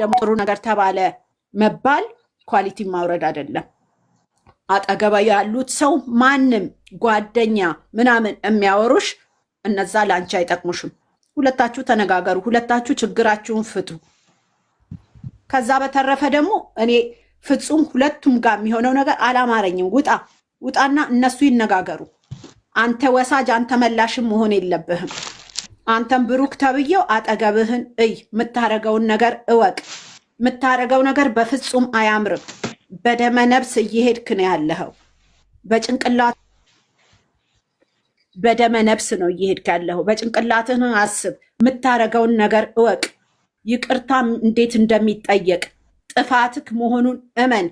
ደግሞ ጥሩ ነገር ተባለ መባል ኳሊቲ ማውረድ አይደለም። አጠገባ ያሉት ሰው ማንም ጓደኛ ምናምን የሚያወሩሽ እነዛ ለአንቺ አይጠቅሙሽም። ሁለታችሁ ተነጋገሩ፣ ሁለታችሁ ችግራችሁን ፍቱ። ከዛ በተረፈ ደግሞ እኔ ፍጹም ሁለቱም ጋር የሚሆነው ነገር አላማረኝም። ውጣና እነሱ ይነጋገሩ። አንተ ወሳጅ አንተ መላሽም መሆን የለብህም። አንተም ብሩክ ተብዬው አጠገብህን እይ፣ የምታረገውን ነገር እወቅ። የምታረገው ነገር በፍጹም አያምርም። በደመ ነብስ እየሄድክ ነው ያለኸው። በጭንቅላት በደመ ነብስ ነው እየሄድክ ያለኸው። በጭንቅላትህን አስብ። የምታረገውን ነገር እወቅ። ይቅርታ እንዴት እንደሚጠየቅ ጥፋትክ መሆኑን እመን።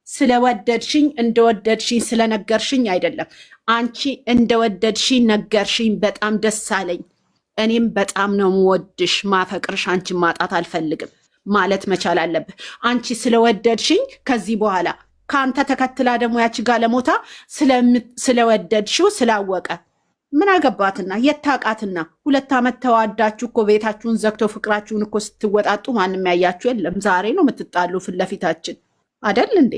ስለወደድሽኝ እንደወደድሽኝ ስለነገርሽኝ አይደለም። አንቺ እንደወደድሽኝ ነገርሽኝ፣ በጣም ደስ አለኝ። እኔም በጣም ነው የምወድሽ፣ ማፈቅርሽ፣ አንቺን ማጣት አልፈልግም ማለት መቻል አለብህ። አንቺ ስለወደድሽኝ ከዚህ በኋላ ከአንተ ተከትላ ደግሞ ያቺ ጋለሞታ ስለወደድሽው ስላወቀ ምን አገባትና የታቃትና 2 ዓመት ተዋዳችሁ እኮ ቤታችሁን ዘግቶ ፍቅራችሁን እኮ ስትወጣጡ ማንም ያያችሁ የለም። ዛሬ ነው የምትጣሉ ፊት ለፊታችን አደል እንዴ?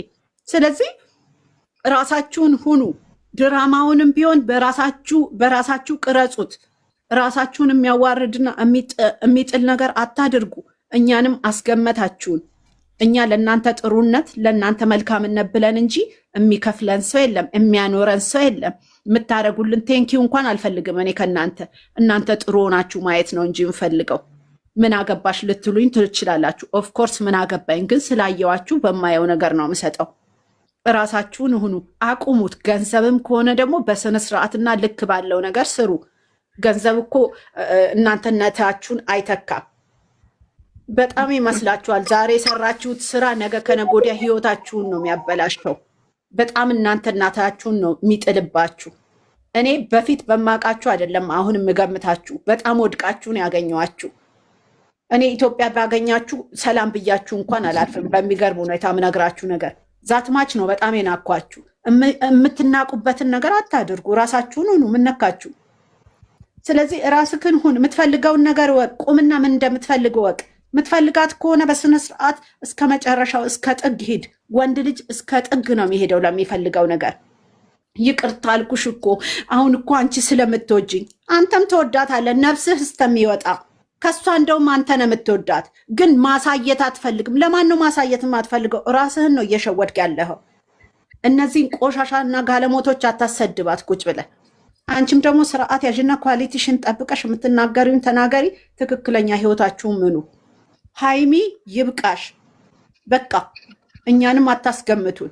ስለዚህ ራሳችሁን ሁኑ። ድራማውንም ቢሆን በራሳችሁ ቅረጹት። ራሳችሁን የሚያዋርድና የሚጥል ነገር አታድርጉ። እኛንም አስገመታችሁን። እኛ ለእናንተ ጥሩነት ለእናንተ መልካምነት ብለን እንጂ የሚከፍለን ሰው የለም፣ የሚያኖረን ሰው የለም። የምታደርጉልን ቴንኪው እንኳን አልፈልግም እኔ ከእናንተ። እናንተ ጥሩ ሆናችሁ ማየት ነው እንጂ የምፈልገው። ምን አገባሽ ልትሉኝ ትችላላችሁ። ኦፍኮርስ ምን አገባኝ፣ ግን ስላየዋችሁ በማየው ነገር ነው የምሰጠው። እራሳችሁን ሁኑ፣ አቁሙት። ገንዘብም ከሆነ ደግሞ በስነስርዓትና ልክ ባለው ነገር ስሩ። ገንዘብ እኮ እናንተነታችሁን አይተካም። በጣም ይመስላችኋል። ዛሬ የሰራችሁት ስራ ነገ ከነገ ወዲያ ህይወታችሁን ነው የሚያበላሸው። በጣም እናንተናታችሁን ነው የሚጥልባችሁ። እኔ በፊት በማውቃችሁ አይደለም አሁን የምገምታችሁ። በጣም ወድቃችሁን ያገኘዋችሁ። እኔ ኢትዮጵያ ባገኛችሁ ሰላም ብያችሁ እንኳን አላልፍም። በሚገርም ሁኔታ የምነግራችሁ ነገር ዛትማች ነው። በጣም የናኳችሁ። የምትናቁበትን ነገር አታድርጉ። ራሳችሁን ሁኑ። ምነካችሁ? ስለዚህ ራስክን ሁን። የምትፈልገውን ነገር ወቅ ቁምና ምን እንደምትፈልግ ወቅ። የምትፈልጋት ከሆነ በስነ ስርዓት እስከ መጨረሻው እስከ ጥግ ሂድ። ወንድ ልጅ እስከ ጥግ ነው የሚሄደው ለሚፈልገው ነገር። ይቅርታ አልኩሽ እኮ አሁን እኮ አንቺ ስለምትወጂኝ፣ አንተም ትወዳታለህ ነፍስህ እስከሚወጣ። ከሷ እንደውም አንተ ነው የምትወዳት፣ ግን ማሳየት አትፈልግም። ለማን ነው ማሳየት የማትፈልገው? ራስህን ነው እየሸወድክ ያለኸው። እነዚህን ቆሻሻና ጋለሞቶች አታሰድባት ቁጭ ብለህ። አንቺም ደግሞ ስርዓት ያዥና ኳሊቲሽን ጠብቀሽ የምትናገሪውን ተናገሪ። ትክክለኛ ህይወታችሁን ምኑ። ሃይሚ ይብቃሽ፣ በቃ እኛንም አታስገምቱን።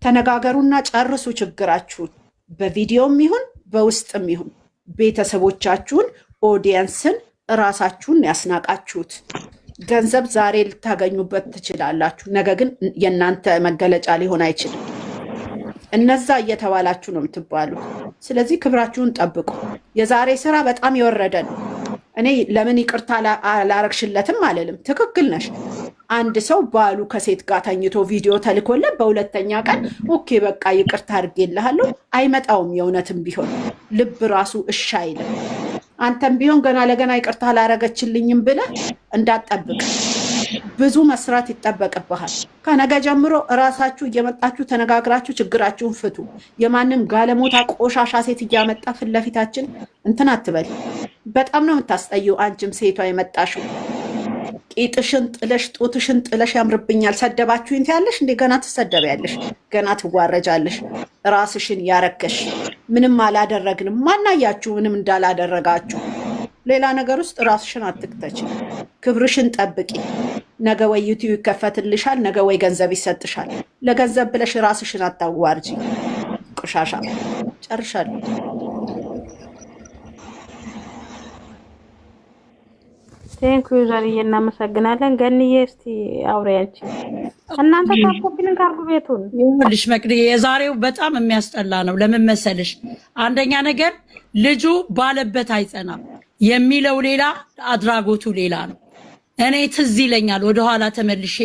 ተነጋገሩና ጨርሱ ችግራችሁን። በቪዲዮም ይሁን በውስጥም ይሁን ቤተሰቦቻችሁን፣ ኦዲየንስን፣ እራሳችሁን ያስናቃችሁት ገንዘብ ዛሬ ልታገኙበት ትችላላችሁ፣ ነገ ግን የእናንተ መገለጫ ሊሆን አይችልም። እነዛ እየተባላችሁ ነው የምትባሉ። ስለዚህ ክብራችሁን ጠብቁ። የዛሬ ስራ በጣም የወረደ ነው። እኔ ለምን ይቅርታ አላረግሽለትም አልልም። ትክክል ነሽ። አንድ ሰው ባሉ ከሴት ጋር ተኝቶ ቪዲዮ ተልኮለት በሁለተኛ ቀን ኦኬ በቃ ይቅርታ አድርጌልሃለሁ አይመጣውም። የእውነትም ቢሆን ልብ ራሱ እሺ አይልም። አንተም ቢሆን ገና ለገና ይቅርታ አላረገችልኝም ብለህ እንዳትጠብቅ። ብዙ መስራት ይጠበቅብሃል። ከነገ ጀምሮ እራሳችሁ እየመጣችሁ ተነጋግራችሁ ችግራችሁን ፍቱ። የማንም ጋለሞታ ቆሻሻ ሴት እያመጣ ፊት ለፊታችን እንትን አትበል። በጣም ነው የምታስጠየው። አንቺም ሴቷ የመጣሽው ቂጥሽን ጥለሽ ጡትሽን ጥለሽ ያምርብኛል ሰደባችሁኝ ትያለሽ እንዴ? ገና ትሰደቢያለሽ፣ ገና ትዋረጃለሽ። ራስሽን ያረከሽ ምንም አላደረግንም። ማናያችሁ ምንም እንዳላደረጋችሁ። ሌላ ነገር ውስጥ ራስሽን አትክተች። ክብርሽን ጠብቂ። ነገ ወይ ዩቲዩብ ይከፈትልሻል፣ ነገ ወይ ገንዘብ ይሰጥሻል። ለገንዘብ ብለሽ ራስሽን አታዋርጂ። ቆሻሻ። ጨርሻለሁ። ቴንኩ ዛሬ እናመሰግናለን። ገንዬ እስቲ አውሪያች እናንተ ታኮፒልን ካርጉ ቤቱን ይኸውልሽ መቅዲ፣ የዛሬው በጣም የሚያስጠላ ነው። ለምን መሰልሽ? አንደኛ ነገር ልጁ ባለበት አይጸናም የሚለው ሌላ፣ አድራጎቱ ሌላ ነው። እኔ ትዝ ይለኛል ወደኋላ ተመልሼ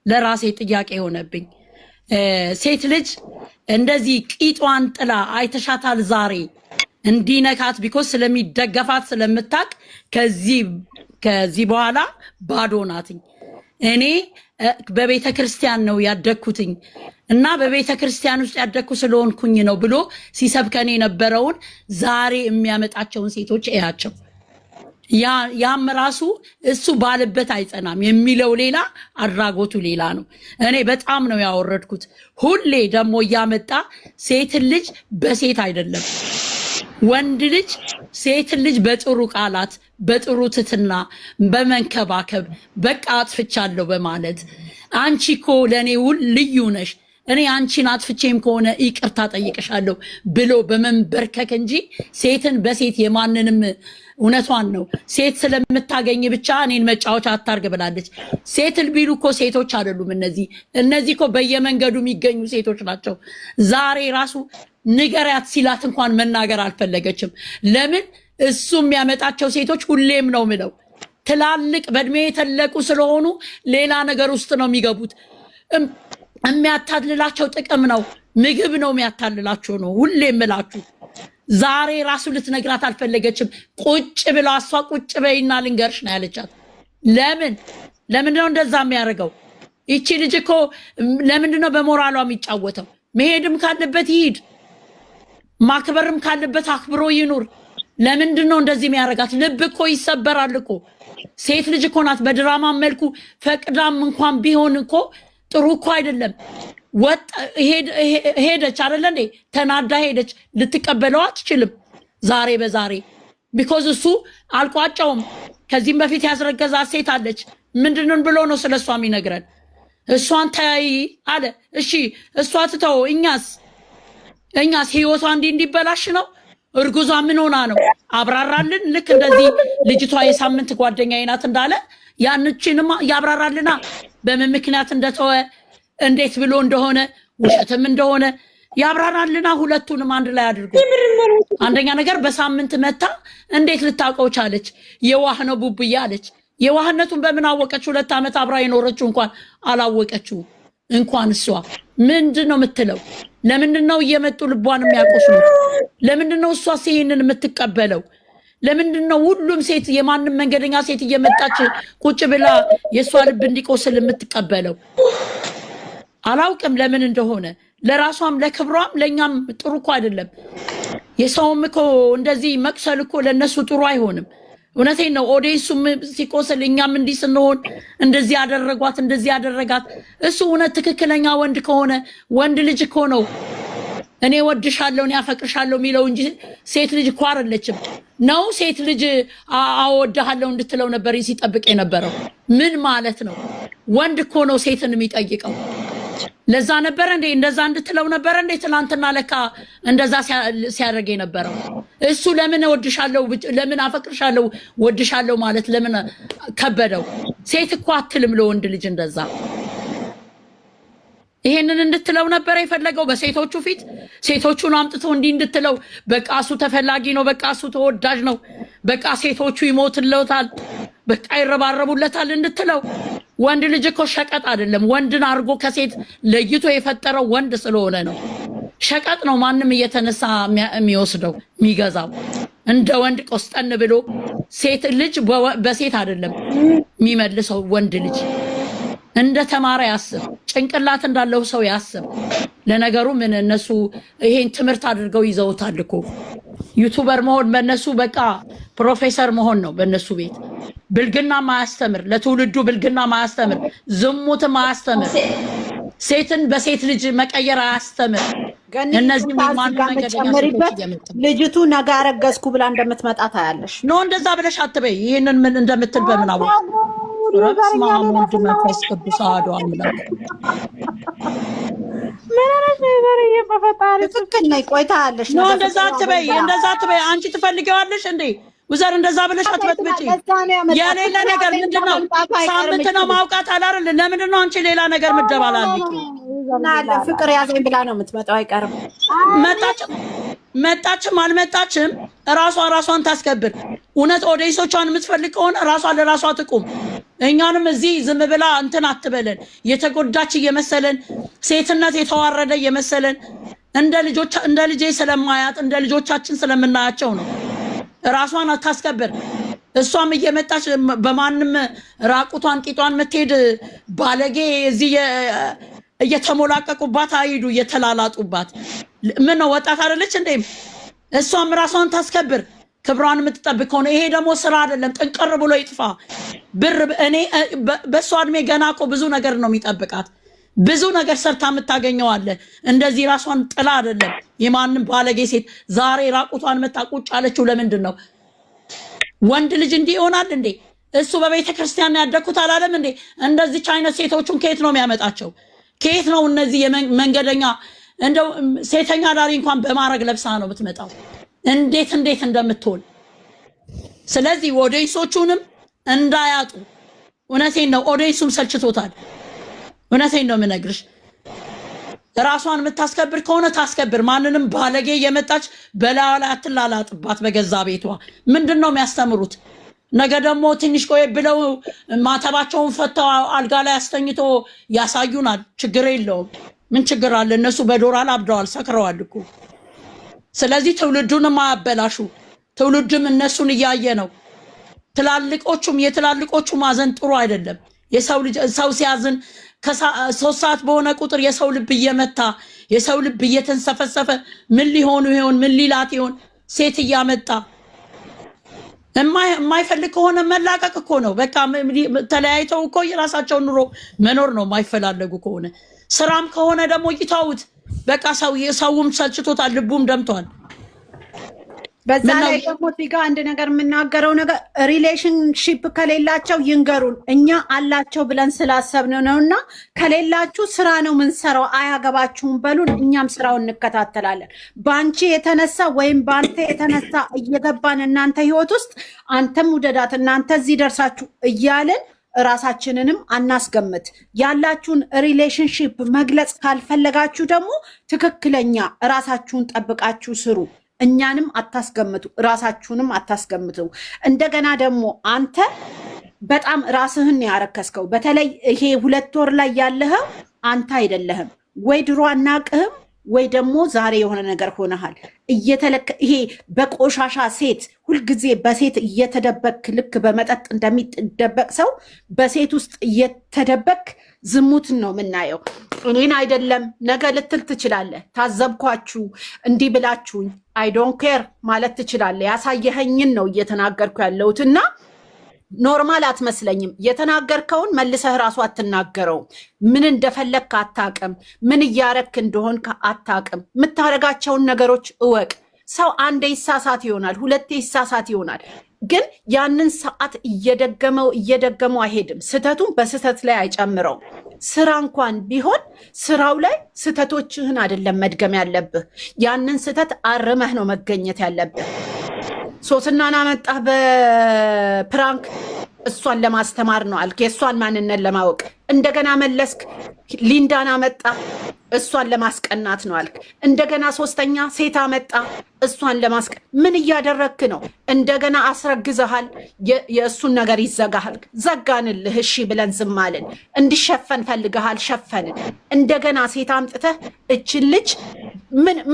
ለራሴ ጥያቄ የሆነብኝ ሴት ልጅ እንደዚህ ቂጧን ጥላ አይተሻታል ዛሬ እንዲነካት ቢኮዝ ስለሚደገፋት ስለምታቅ ከዚህ በኋላ ባዶ ናትኝ። እኔ በቤተ ክርስቲያን ነው ያደግኩትኝ እና በቤተ ክርስቲያን ውስጥ ያደግኩ ስለሆንኩኝ ነው ብሎ ሲሰብከን የነበረውን ዛሬ የሚያመጣቸውን ሴቶች እያቸው። ያም ራሱ እሱ ባለበት አይጸናም የሚለው ሌላ አድራጎቱ ሌላ ነው። እኔ በጣም ነው ያወረድኩት። ሁሌ ደግሞ እያመጣ ሴትን ልጅ በሴት አይደለም ወንድ ልጅ ሴትን ልጅ በጥሩ ቃላት በጥሩ ትትና በመንከባከብ በቃ አጥፍቻለሁ በማለት አንቺ እኮ ለእኔ ልዩ ነሽ፣ እኔ አንቺን አጥፍቼም ከሆነ ይቅርታ ጠይቅሻለሁ ብሎ በመንበርከክ እንጂ ሴትን በሴት የማንንም እውነቷን ነው። ሴት ስለምታገኝ ብቻ እኔን መጫወቻ አታርግ ብላለች። ሴትን ቢሉ እኮ ሴቶች አይደሉም እነዚህ እኮ በየመንገዱ የሚገኙ ሴቶች ናቸው። ዛሬ ራሱ ንገሪያት ሲላት እንኳን መናገር አልፈለገችም። ለምን? እሱ የሚያመጣቸው ሴቶች ሁሌም ነው ምለው ትላልቅ በእድሜ የተለቁ ስለሆኑ ሌላ ነገር ውስጥ ነው የሚገቡት። የሚያታልላቸው ጥቅም ነው፣ ምግብ ነው የሚያታልላቸው ነው ሁሌም ምላችሁ። ዛሬ ራሱ ልትነግራት አልፈለገችም። ቁጭ ብላ እሷ ቁጭ በይና ልንገርሽ ነው ያለቻት። ለምንድን ነው እንደዛ የሚያደርገው? ይቺ ልጅ እኮ ለምንድን ነው በሞራሏ የሚጫወተው? መሄድም ካለበት ይሂድ፣ ማክበርም ካለበት አክብሮ ይኑር። ለምንድን ነው እንደዚህ የሚያደርጋት? ልብ እኮ ይሰበራል እኮ። ሴት ልጅ እኮ ናት። በድራማ መልኩ ፈቅዳም እንኳን ቢሆን እኮ ጥሩ እኮ አይደለም። ሄደች አይደለ እንዴ? ተናዳ ሄደች። ልትቀበለው አትችልም ዛሬ በዛሬ ቢኮዝ እሱ አልቋጫውም። ከዚህም በፊት ያስረገዛት ሴት አለች። ምንድንን ብሎ ነው ስለ እሷ የሚነግረን? እሷን ተይ አለ። እሺ እሷ ትተው፣ እኛስ ህይወቷ እንዲበላሽ ነው? እርጉዟ ምን ሆና ነው? አብራራልን። ልክ እንደዚህ ልጅቷ የሳምንት ጓደኛዬ ናት እንዳለ ያንቺንማ ያብራራልና በምን ምክንያት እንደተወ እንዴት ብሎ እንደሆነ ውሸትም እንደሆነ ያብራራልና ሁለቱንም አንድ ላይ አድርጎ። አንደኛ ነገር በሳምንት መታ እንዴት ልታውቀው ቻለች? የዋህ ነው ቡብዬ አለች። የዋህነቱን በምን አወቀች? 2 ዓመት አብራ የኖረችው እንኳን አላወቀችው። እንኳን እሷ ምንድን ነው የምትለው? ለምንድን ነው እየመጡ ልቧን የሚያቆስሉት? ለምንድን ነው እሷ ይሄንን የምትቀበለው? ለምንድን ነው ሁሉም ሴት የማንም መንገደኛ ሴት እየመጣች ቁጭ ብላ የእሷ ልብ እንዲቆስል የምትቀበለው? አላውቅም ለምን እንደሆነ። ለራሷም ለክብሯም ለእኛም ጥሩ እኮ አይደለም። የሰውም እኮ እንደዚህ መቅሰል እኮ ለእነሱ ጥሩ አይሆንም። እውነቴን ነው። ኦዲየንሱም ሲቆስል እኛም እንዲህ ስንሆን እንደዚህ ያደረጓት እንደዚህ ያደረጋት። እሱ እውነት ትክክለኛ ወንድ ከሆነ ወንድ ልጅ እኮ ነው እኔ ወድሻለሁ እኔ አፈቅርሻለሁ የሚለው እንጂ ሴት ልጅ እኮ አይደለችም ነው። ሴት ልጅ አወድሃለሁ እንድትለው ነበር ሲጠብቅ የነበረው። ምን ማለት ነው? ወንድ እኮ ነው ሴትን የሚጠይቀው። ለዛ ነበር እንዴ እንደዛ እንድትለው ነበር እንዴ ትናንትና ለካ እንደዛ ሲያደርግ የነበረው እሱ። ለምን ወድሻለሁ ለምን አፈቅርሻለሁ ወድሻለሁ ማለት ለምን ከበደው? ሴት እኮ አትልም ለወንድ ልጅ እንደዛ። ይሄንን እንድትለው ነበር የፈለገው በሴቶቹ ፊት። ሴቶቹን አምጥቶ እንዲህ እንድትለው በቃ እሱ ተፈላጊ ነው፣ በቃ እሱ ተወዳጅ ነው፣ በቃ ሴቶቹ ይሞትለታል፣ በቃ ይረባረቡለታል እንድትለው። ወንድ ልጅ እኮ ሸቀጥ አይደለም። ወንድን አድርጎ ከሴት ለይቶ የፈጠረው ወንድ ስለሆነ ነው። ሸቀጥ ነው ማንም እየተነሳ የሚወስደው የሚገዛው። እንደ ወንድ ቆስጠን ብሎ ሴት ልጅ በሴት አይደለም የሚመልሰው። ወንድ ልጅ እንደ ተማረ ያስብ፣ ጭንቅላት እንዳለው ሰው ያስብ። ለነገሩ ምን እነሱ ይሄን ትምህርት አድርገው ይዘውታል እኮ። ዩቱበር መሆን በእነሱ በቃ ፕሮፌሰር መሆን ነው በእነሱ ቤት። ብልግና ማያስተምር፣ ለትውልዱ ብልግና ማያስተምር፣ ዝሙት ማያስተምር፣ ሴትን በሴት ልጅ መቀየር አያስተምር። እነዚህ ልጅቱ ነገ አረገዝኩ ብላ እንደምትመጣ ታያለሽ። ኖ እንደዛ ብለሽ አትበይ። ይህንን ምን እንደምትል በምን አወቅ? ረብስማ ወንድ መንፈስ ቅዱስ አሐዱ አምላክ ትክክል ነይ። ቆይታለሽ። ኖ እንደዛ አትበይ፣ እንደዛ አትበይ። አንቺ ትፈልጊዋለሽ እንዴ ውዘር? እንደዛ ብለሽ አትበጥብጪ። የሌለ ነገር ምንድነው? ሳምንት ነው ማውቃት አላረል። ለምንድን ነው አንቺ ሌላ ነገር ምደባላልቂ? ፍቅር ያዘኝ ብላ ነው የምትመጣው። አይቀርም። መጣችም አልመጣችም ራሷን ታስከብር። እውነት ኦዲየንሶቿን የምትፈልግ ከሆነ ራሷ ለራሷ ትቁም። እኛንም እዚህ ዝም ብላ እንትን አትበለን። የተጎዳች እየመሰለን ሴትነት የተዋረደ እየመሰለን እንደ ልጄ ስለማያት እንደ ልጆቻችን ስለምናያቸው ነው። ራሷን አታስከብር። እሷም እየመጣች በማንም ራቁቷን ቂጧን የምትሄድ ባለጌ እዚህ እየተሞላቀቁባት አይዱ እየተላላጡባት። ምን ነው ወጣት አይደለች እንዴ? እሷም ራሷን ታስከብር፣ ክብሯን የምትጠብቅ ከሆነ ይሄ ደግሞ ስራ አይደለም፣ ጥንቅር ብሎ ይጥፋ። ብር እኔ በእሷ እድሜ ገና እኮ ብዙ ነገር ነው የሚጠብቃት። ብዙ ነገር ሰርታ የምታገኘው አለ። እንደዚህ ራሷን ጥላ አይደለም። የማንም ባለጌ ሴት ዛሬ ራቁቷን መታ ቁጭ አለችው ለምንድን ነው? ወንድ ልጅ እንዲህ ይሆናል እንዴ? እሱ በቤተ ክርስቲያን ያደግኩት አላለም እንዴ? እንደዚች አይነት ሴቶቹን ከየት ነው የሚያመጣቸው? ከየት ነው እነዚህ መንገደኛ እንደው ሴተኛ ዳሪ እንኳን በማረግ ለብሳ ነው የምትመጣው። እንዴት እንደምትሆን። ስለዚህ ኦዲየንሶቹንም እንዳያጡ። እውነቴን ነው። ኦዲየንሱም ሰልችቶታል። እውነቴን ነው የምነግርሽ። ራሷን የምታስከብር ከሆነ ታስከብር። ማንንም ባለጌ የመጣች በላዩ ላይ አትላላጥባት በገዛ ቤቷ። ምንድን ነው የሚያስተምሩት? ነገ ደግሞ ትንሽ ቆይ ብለው ማተባቸውን ፈተው አልጋ ላይ አስተኝቶ ያሳዩናል። ችግር የለውም። ምን ችግር አለ? እነሱ በዶራል አብደዋል፣ ሰክረዋል እኮ። ስለዚህ ትውልዱንም አያበላሹ። ትውልድም እነሱን እያየ ነው። የትላልቆቹ ማዘን ጥሩ አይደለም። የሰው ልጅ ሰው ሲያዝን 3 ሰዓት በሆነ ቁጥር የሰው ልብ እየመታ የሰው ልብ እየተንሰፈሰፈ ምን ሊሆኑ ይሆን? ምን ሊላት ይሆን? ሴት እያመጣ የማይፈልግ ከሆነ መላቀቅ እኮ ነው። በቃ ተለያይተው እኮ የራሳቸውን ኑሮ መኖር ነው የማይፈላለጉ ከሆነ። ስራም ከሆነ ደግሞ ይተውት። በቃ ሰውም ሰልችቶታል፣ ልቡም ደምቷል። በዛ ላይ ደግሞ እዚህ ጋር አንድ ነገር የምናገረው ነገር ሪሌሽንሺፕ ከሌላቸው ይንገሩን። እኛ አላቸው ብለን ስላሰብን ነውና ከሌላችሁ ስራ ነው የምንሰራው፣ አያገባችሁም በሉን። እኛም ስራውን እንከታተላለን። በአንቺ የተነሳ ወይም በአንተ የተነሳ እየገባን እናንተ ህይወት ውስጥ አንተም ውደዳት እናንተ እዚህ ደርሳችሁ እያልን ራሳችንንም አናስገምት። ያላችሁን ሪሌሽንሺፕ መግለጽ ካልፈለጋችሁ ደግሞ ትክክለኛ ራሳችሁን ጠብቃችሁ ስሩ። እኛንም አታስገምቱ፣ ራሳችሁንም አታስገምቱ። እንደገና ደግሞ አንተ በጣም ራስህን ያረከስከው። በተለይ ይሄ 2 ወር ላይ ያለኸው አንተ አይደለህም ወይ ድሮ አናቅህም ወይ ደግሞ ዛሬ የሆነ ነገር ሆነሃል። ይሄ በቆሻሻ ሴት ሁልጊዜ በሴት እየተደበክ ልክ በመጠጥ እንደሚደበቅ ሰው በሴት ውስጥ እየተደበክ ዝሙትን ነው የምናየው። እኔን አይደለም ነገ ልትል ትችላለህ። ታዘብኳችሁ እንዲህ ብላችሁኝ አይ ዶንት ኬር ማለት ትችላለህ። ያሳየኸኝን ነው እየተናገርኩ ያለሁትና ኖርማል አትመስለኝም። የተናገርከውን መልሰህ ራሱ አትናገረውም። ምን እንደፈለግክ አታቅም። ምን እያረክ እንደሆን አታቅም። የምታደርጋቸውን ነገሮች እወቅ። ሰው አንዴ ይሳሳት ይሆናል፣ ሁለቴ ይሳሳት ይሆናል። ግን ያንን ሰዓት እየደገመው አይሄድም። ስህተቱን በስህተት ላይ አይጨምረውም። ስራ እንኳን ቢሆን ስራው ላይ ስህተቶችህን አይደለም መድገም ያለብህ። ያንን ስህተት አርመህ ነው መገኘት ያለብህ። ሶስናን አመጣህ በፕራንክ እሷን ለማስተማር ነው አልክ፣ የእሷን ማንነት ለማወቅ። እንደገና መለስክ፣ ሊንዳን አመጣ እሷን ለማስቀናት ነው አልክ። እንደገና 3ኛ ሴት አመጣ እሷን ምን እያደረግክ ነው? እንደገና አስረግዘሃል፣ የእሱን ነገር ይዘጋሃል። ዘጋንልህ፣ እሺ ብለን ዝም አልን። እንዲሸፈን ፈልገሃል፣ ሸፈንን። እንደገና ሴት አምጥተህ እችን ልጅ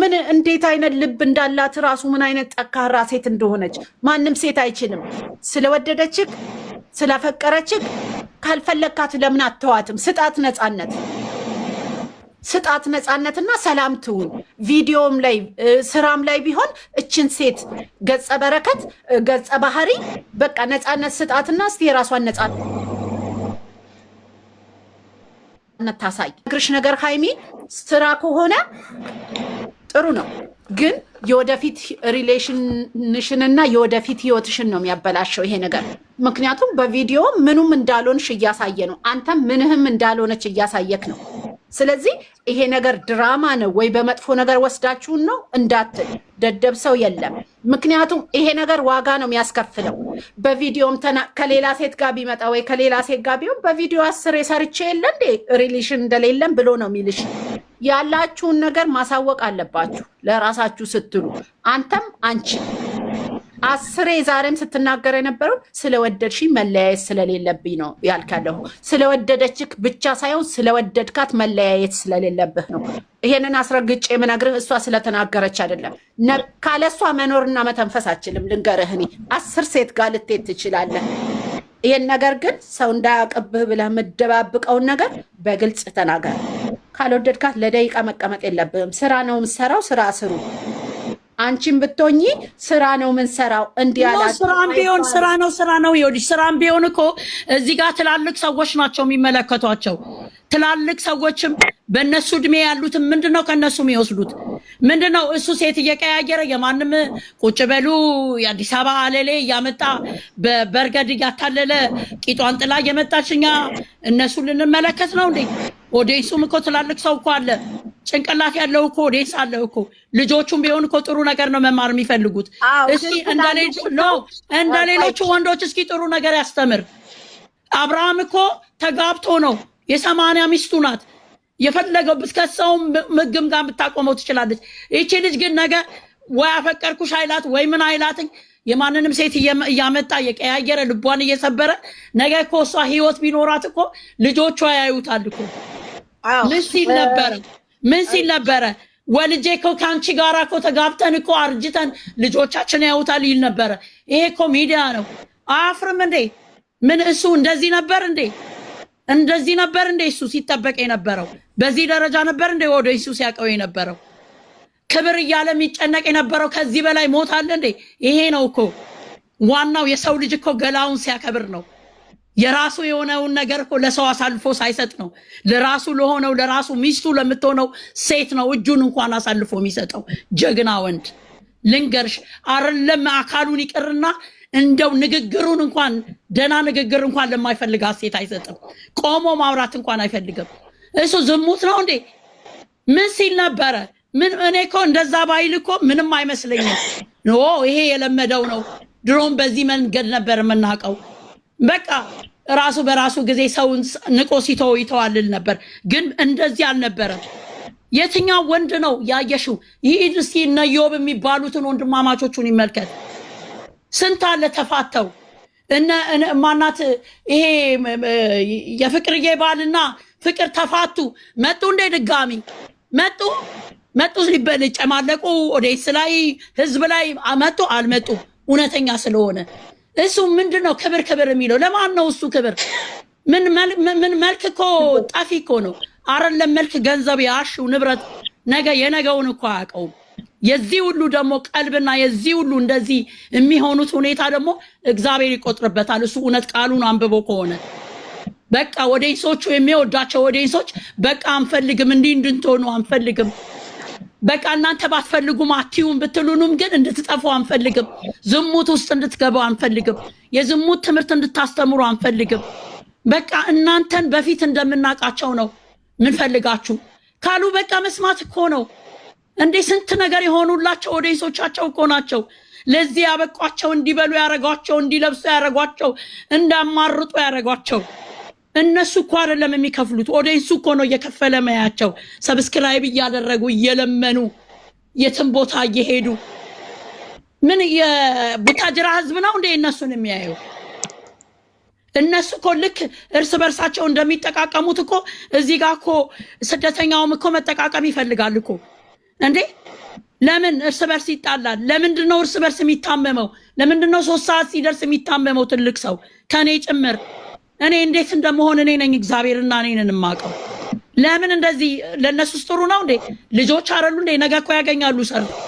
ምን እንዴት አይነት ልብ እንዳላት ራሱ ምን አይነት ጠካራ ሴት እንደሆነች ማንም ሴት አይችልም። ስለወደደችክ ስላፈቀረችክ ካልፈለግካት ለምን አተዋትም? ስጣት ነፃነትና ሰላም ትሁን። ቪዲዮም ላይ ስራም ላይ ቢሆን እችን ሴት ገጸ በረከት ገጸ ባህሪ በቃ ነፃነት ስጣትና እስቲ የራሷን ነፃነት ታሳይ። ግርሽ ነገር ሃይሚ ስራ ከሆነ ጥሩ ነው፣ ግን የወደፊት ሪሌሽንሽንና የወደፊት ህይወትሽን ነው የሚያበላሸው ይሄ ነገር። ምክንያቱም በቪዲዮ ምኑም እንዳልሆንሽ እያሳየ ነው፣ አንተም ምንህም እንዳልሆነች እያሳየክ ነው። ስለዚህ ይሄ ነገር ድራማ ነው ወይ በመጥፎ ነገር ወስዳችሁን ነው እንዳትል፣ ደደብ ሰው የለም። ምክንያቱም ይሄ ነገር ዋጋ ነው የሚያስከፍለው። በቪዲዮም ከሌላ ሴት ጋር ቢመጣ ወይ ከሌላ ሴት ጋር ቢሆን በቪዲዮ 10 የሰርቼ የለ እንዴ ሪሌሽን እንደሌለም ብሎ ነው የሚልሽ። ያላችሁን ነገር ማሳወቅ አለባችሁ ለራሳችሁ ስትሉ፣ አንተም አንቺ። አስሬ ዛሬም ስትናገር የነበረው ስለወደድሽ መለያየት ስለሌለብኝ ነው ያልካለሁ። ስለወደደችክ ብቻ ሳይሆን ስለወደድካት መለያየት ስለሌለብህ ነው። ይሄንን አስረግጬ የምነግርህ እሷ ስለተናገረች አይደለም። ካለ እሷ መኖርና መተንፈስ አችልም። ልንገርህ፣ እኔ 10 ሴት ጋር ልትሄድ ትችላለህ። ይሄን ነገር ግን ሰው እንዳያውቅብህ ብለህ የምደባብቀውን ነገር በግልጽ ተናገር። ካልወደድካት ለደቂቃ መቀመጥ የለብህም። ስራ ነው የምትሰራው፣ ስራ ስሩ። አንቺም ብትሆኚ ስራ ነው የምንሰራው። እንዲያላ ስራም ቢሆን ስራ ነው። ይኸውልሽ ስራም ቢሆን እኮ እዚህ ጋር ትላልቅ ሰዎች ናቸው የሚመለከቷቸው። ትላልቅ ሰዎችም በእነሱ እድሜ ያሉትም ምንድነው ከነሱ የሚወስዱት ምንድነው? እሱ ሴት እየቀያየረ የማንም ቁጭ በሉ የአዲስ አበባ አለሌ እያመጣ በበርገድ እያታለለ ቂጧን ጥላ እየመጣችኛ እነሱ ልንመለከት ነው እንዴ? ኦዲየንሱም እኮ ትላልቅ ሰው እኮ አለ፣ ጭንቅላት ያለው እኮ ኦዲየንስ አለ እኮ። ልጆቹም ቢሆን እኮ ጥሩ ነገር ነው መማር የሚፈልጉት። እስኪ እንደ ሌሎቹ ወንዶች እስኪ ጥሩ ነገር ያስተምር። አብርሃም እኮ ተጋብቶ ነው፣ የ80 ሚስቱ ናት። የፈለገው ብትከሰው ምግም ጋር ብታቆመው ትችላለች። ይቺ ልጅ ግን ነገ ወይ አፈቀርኩሽ አይላት ወይ ምን አይላትኝ የማንንም ሴት እያመጣ የቀያየረ ልቧን እየሰበረ ነገ እኮ እሷ ህይወት ቢኖራት እኮ ልጆቿ ያዩታል እኮ። ምን ሲል ነበረ? ወልጄ እኮ ከአንቺ ጋራ እኮ ተጋብተን እኮ አርጅተን ልጆቻችን ያዩታል ይል ነበረ። ይሄ እኮ ሚዲያ ነው። አያፍርም እንዴ? ምን እሱ እንደዚህ ነበር እንዴ? እሱ ሲጠበቅ የነበረው በዚህ ደረጃ ነበር እንዴ? ወደ እሱ ሲያቀው የነበረው ክብር እያለ የሚጨነቅ የነበረው ከዚህ በላይ ሞት አለ እንዴ? ይሄ ነው እኮ ዋናው። የሰው ልጅ እኮ ገላውን ሲያከብር ነው። የራሱ የሆነውን ነገር እኮ ለሰው አሳልፎ ሳይሰጥ ነው። ለራሱ ለሆነው ለራሱ ሚስቱ ለምትሆነው ሴት ነው እጁን እንኳን አሳልፎ የሚሰጠው ጀግና ወንድ። ልንገርሽ አይደለም አካሉን ይቅርና እንደው ንግግሩን እንኳን ደና ንግግር እንኳን ለማይፈልጋት ሴት አይሰጥም። ቆሞ ማውራት እንኳን አይፈልግም። እሱ ዝሙት ነው እንዴ? ምን ሲል ነበረ? ምን እኔ እኮ እንደዛ ባይል እኮ ምንም አይመስለኝም። ይሄ የለመደው ነው። ድሮም በዚህ መንገድ ነበር የምናውቀው። በቃ ራሱ በራሱ ጊዜ ሰውን ንቆ ሲተው ይተዋልል ነበር። ግን እንደዚህ አልነበረም። የትኛው ወንድ ነው ያየሽው? ይህ እስኪ እነ ኢዮብ የሚባሉትን ወንድማማቾቹን ይመልከት። ስንት አለ ተፋተው እነ ማናት ይሄ የፍቅርዬ ባልና ፍቅር ተፋቱ። መጡ እንደ ድጋሚ መጡ ሊበል ጨማለቁ። ኦዴስ ላይ ህዝብ ላይ መጡ አልመጡ እውነተኛ ስለሆነ እሱ ምንድነው ክብር የሚለው? ለማን ነው እሱ ክብር? ምን መልክ እኮ ጠፊ እኮ ነው። አይደለም መልክ ገንዘብ ያሽው ንብረት ነገ የነገውን እኮ አያውቀውም። የዚህ ሁሉ ደግሞ ቀልብና የዚህ ሁሉ እንደዚህ የሚሆኑት ሁኔታ ደግሞ እግዚአብሔር ይቆጥርበታል። እሱ እውነት ቃሉን አንብቦ ከሆነ በቃ ኦዲየንሶቹ የሚወዳቸው ኦዲየንሶች በቃ አንፈልግም፣ እንዲህ እንድትሆኑ አንፈልግም፣ በቃ እናንተ ባትፈልጉም አትዩም ብትሉንም ግን እንድትጠፉ አንፈልግም፣ ዝሙት ውስጥ እንድትገቡ አንፈልግም፣ የዝሙት ትምህርት እንድታስተምሩ አንፈልግም፣ በቃ እናንተን በፊት እንደምናውቃቸው ነው ምን ፈልጋችሁ ካሉ በቃ መስማት እኮ ነው እንዴ። ስንት ነገር የሆኑላቸው ኦዲየንሶቻቸው እኮ ናቸው ለዚህ ያበቋቸው፣ እንዲበሉ ያረጓቸው፣ እንዲለብሱ ያረጓቸው፣ እንዳማርጡ ያረጓቸው። እነሱ እኮ አይደለም የሚከፍሉት፣ ኦዲየንሱ እኮ ነው እየከፈለ ማያቸው። ሰብስክራይብ እያደረጉ እየለመኑ የትም ቦታ እየሄዱ ምን የቡታጅራ ህዝብ ነው እንዴ እነሱን የሚያየው? እነሱ እኮ ልክ እርስ በርሳቸው እንደሚጠቃቀሙት እኮ እዚህ ጋር እኮ ስደተኛውም እኮ መጠቃቀም ይፈልጋል እኮ እንዴ። ለምን እርስ በርስ ይጣላል? ለምንድነው እርስ በርስ የሚታመመው? ለምንድነው 3 ሰዓት ሲደርስ የሚታመመው ትልቅ ሰው ከኔ ጭምር? እኔ እንዴት እንደመሆን እኔ ነኝ እግዚአብሔርና እኔ ነን የማውቀው። ለምን እንደዚህ ለነሱስ ጥሩ ነው እንዴ? ልጆች አይደሉ እንዴ? ነገ እኮ ያገኛሉ ሰርተው።